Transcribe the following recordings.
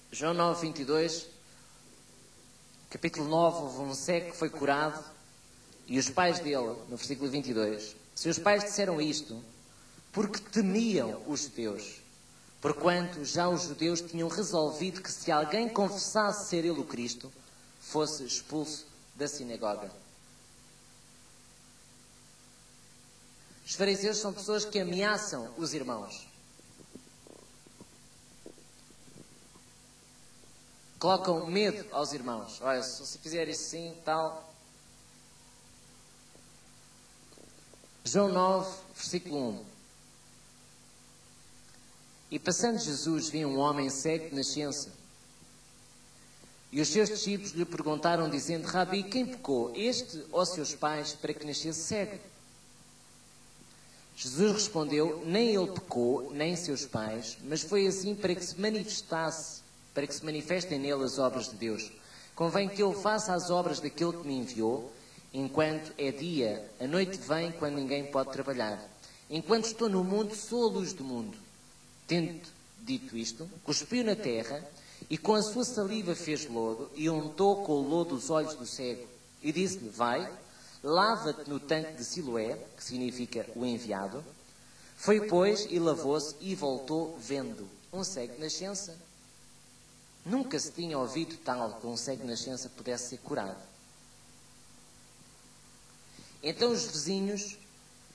João 9, 22, capítulo 9, houve um cego que foi curado e os pais dele, no versículo 22, seus pais disseram isto porque temiam os judeus, porquanto já os judeus tinham resolvido que se alguém confessasse ser ele o Cristo, fosse expulso da sinagoga. Os fariseus são pessoas que ameaçam os irmãos. Colocam medo aos irmãos. Olha, se você fizer isso assim, tal. João 9, versículo 1. E passando Jesus, viu um homem cego de nascença. E os seus discípulos lhe perguntaram, dizendo: Rabi, quem pecou, este ou seus pais, para que nascesse cego? Jesus respondeu: nem ele pecou, nem seus pais, mas foi assim para que se manifestem nele as obras de Deus. Convém que ele faça as obras daquele que me enviou, enquanto é dia, a noite vem quando ninguém pode trabalhar. Enquanto estou no mundo, sou a luz do mundo. Tendo dito isto, cuspiu na terra e com a sua saliva fez lodo e untou com o lodo os olhos do cego. E disse-lhe: vai, lava-te no tanque de Siloé, que significa o enviado. Foi, pois, e lavou-se e voltou vendo. Um cego de nascença. Nunca se tinha ouvido tal que um cego de nascença pudesse ser curado. Então os vizinhos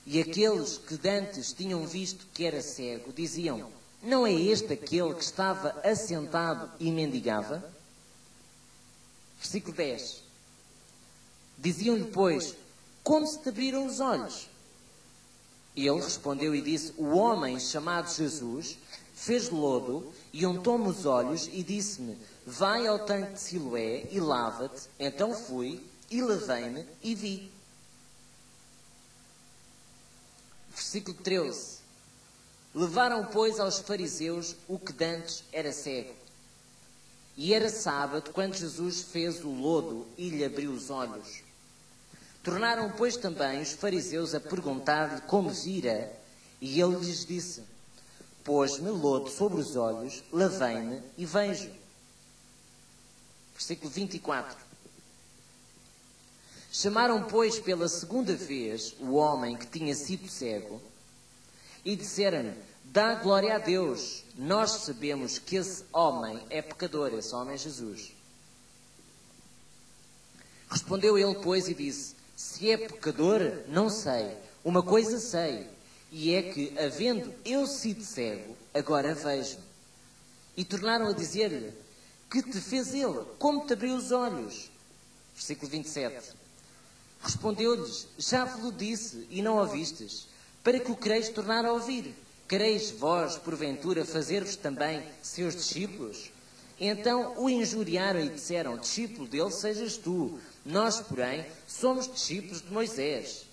e aqueles que dantes tinham visto que era cego, diziam: não é este aquele que estava assentado e mendigava? Versículo 10. Diziam-lhe, pois: como se te abriram os olhos? E ele respondeu e disse: o homem chamado Jesus fez lodo e untou-me os olhos e disse-me: vai ao tanque de Siloé e lava-te. Então fui e lavei-me e vi. Versículo 13. Levaram, pois, aos fariseus o que dantes era cego. E era sábado quando Jesus fez o lodo e lhe abriu os olhos. Tornaram, pois, também os fariseus a perguntar-lhe como vira, e ele lhes disse: pôs-me lodo sobre os olhos, lavei-me e vejo. Versículo 24. Chamaram, pois, pela segunda vez o homem que tinha sido cego e disseram-lhe: dá glória a Deus, nós sabemos que esse homem é pecador, esse homem é Jesus. Respondeu ele, pois, e disse: se é pecador, não sei. Uma coisa sei, e é que, havendo eu sido cego, agora vejo. E tornaram a dizer-lhe: que te fez ele? Como te abriu os olhos? Versículo 27. Respondeu-lhes: já vos disse e não ouvistes, para que o quereis tornar a ouvir. Quereis vós, porventura, fazer-vos também seus discípulos? Então o injuriaram e disseram: discípulo dele sejas tu, nós, porém, somos discípulos de Moisés.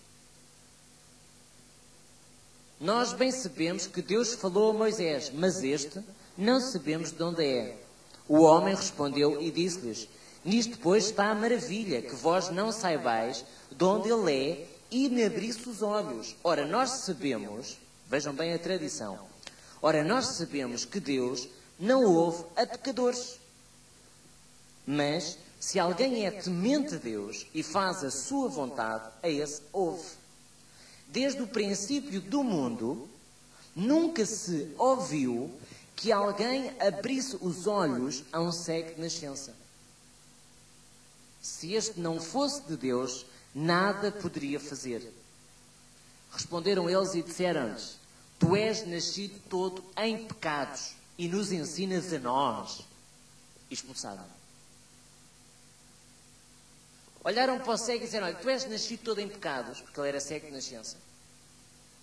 Nós bem sabemos que Deus falou a Moisés, mas este não sabemos de onde é. O homem respondeu e disse-lhes: nisto, pois, está a maravilha, que vós não saibais de onde ele é e me abrisse os olhos. Ora, nós sabemos, vejam bem a tradição, ora, nós sabemos que Deus não ouve a pecadores. Mas, se alguém é temente a Deus e faz a sua vontade, a esse ouve. Desde o princípio do mundo, nunca se ouviu que alguém abrisse os olhos a um cego de nascença. Se este não fosse de Deus, nada poderia fazer. Responderam eles e disseram-lhes: tu és nascido todo em pecados e nos ensinas a nós. Expulsaram-no. Olharam para o cego e disseram: olha, tu és nascido todo em pecados, porque ele era cego de nascença.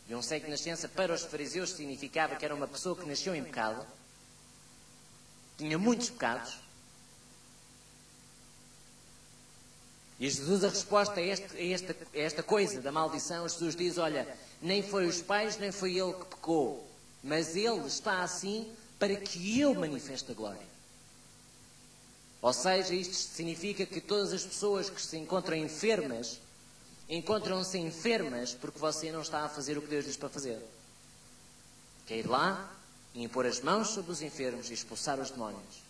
E um cego de nascença para os fariseus significava que era uma pessoa que nasceu em pecado, tinha muitos pecados. E Jesus, a resposta a esta coisa da maldição, Jesus diz: olha, nem foi os pais, nem foi ele que pecou, mas ele está assim para que eu manifeste a glória. Ou seja, isto significa que todas as pessoas que se encontram enfermas, encontram-se enfermas porque você não está a fazer o que Deus diz para fazer. Que é ir lá e impor as mãos sobre os enfermos e expulsar os demónios.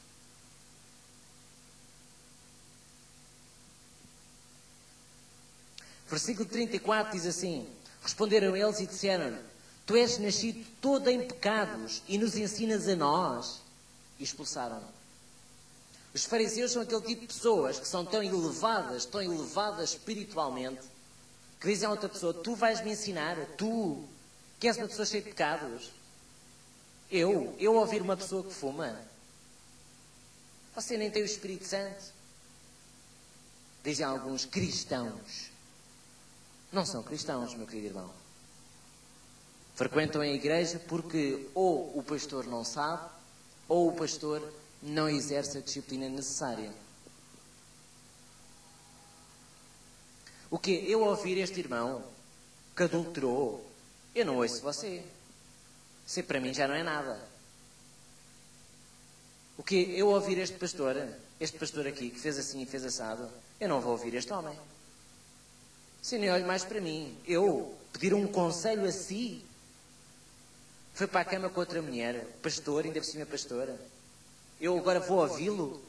Versículo 34 diz assim: responderam eles e disseram-lhe: tu és nascido todo em pecados e nos ensinas a nós. E expulsaram-no. Os fariseus são aquele tipo de pessoas que são tão elevadas espiritualmente, que dizem a outra pessoa: tu vais me ensinar, tu, que és uma pessoa cheia de pecados. Eu ouvir uma pessoa que fuma? Você nem tem o Espírito Santo. Dizem alguns cristãos. Não são cristãos, meu querido irmão. Frequentam a igreja porque ou o pastor não sabe, ou o pastor não exerce a disciplina necessária. O quê? Eu ouvir este irmão que adulterou, eu não ouço você. Isso para mim já não é nada. O quê? Eu ouvir este pastor aqui que fez assim e fez assado, eu não vou ouvir este homem. Se nem olho mais para mim. Eu pedir um conselho a si. Foi para a cama com outra mulher, pastor, ainda por cima pastora. Eu agora vou ouvi-lo?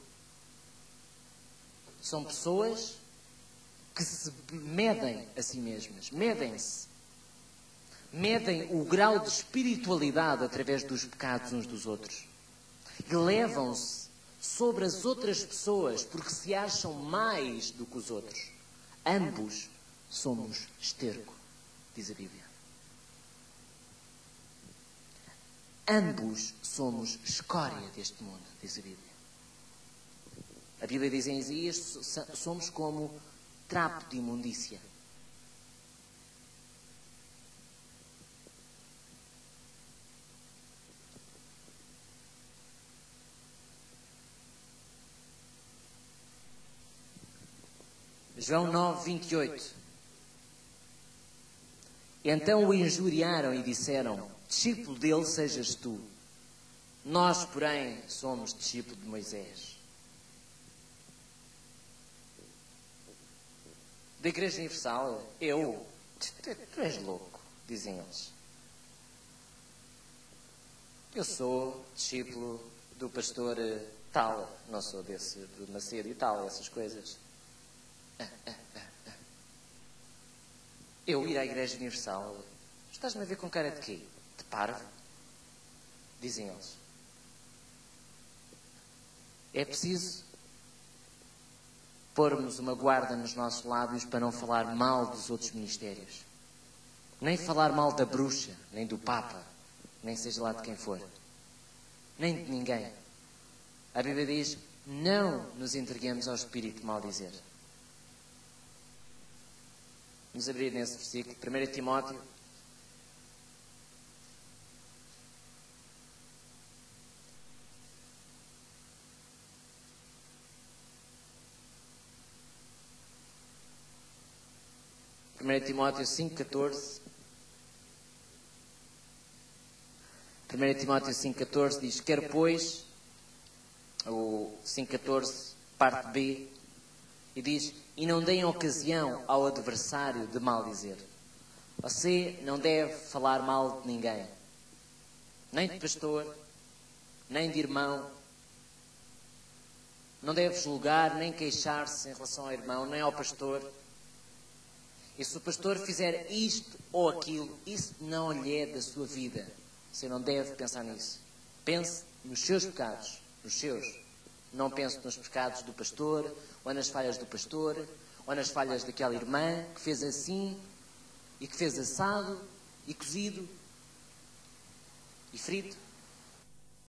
São pessoas que se medem a si mesmas. Medem-se. Medem o grau de espiritualidade através dos pecados uns dos outros. E levam-se sobre as outras pessoas porque se acham mais do que os outros. Ambos somos esterco, diz a Bíblia. Ambos somos escória deste mundo, diz a Bíblia. A Bíblia diz em Isaías: somos como trapo de imundícia. João 9, 28. Então o injuriaram e disseram: discípulo dele sejas tu. Nós, porém, somos discípulos de Moisés. Da Igreja Universal, tu és louco, dizem eles. Eu sou discípulo do pastor tal, não sou desse, do Macedo e tal, essas coisas. Eu ir à Igreja Universal, estás-me a ver com cara de quê? De parvo? Dizem eles. É preciso pormos uma guarda nos nossos lábios para não falar mal dos outros ministérios. Nem falar mal da bruxa, nem do Papa, nem seja lá de quem for. Nem de ninguém. A Bíblia diz: não nos entreguemos ao espírito de maldizer. Vamos abrir nesse versículo, 1 Timóteo. Timóteo 5,14. 1 Timóteo 5,14 diz: quer pois, o 5,14, parte B, e diz: e não deem ocasião ao adversário de maldizer. Você não deve falar mal de ninguém. Nem de pastor, nem de irmão. Não deve julgar, nem queixar-se em relação ao irmão, nem ao pastor. E se o pastor fizer isto ou aquilo, isso não lhe é da sua vida. Você não deve pensar nisso. Pense nos seus pecados, nos seus. Não pense nos pecados do pastor, ou nas falhas do pastor, ou nas falhas daquela irmã que fez assim, e que fez assado, e cozido, e frito.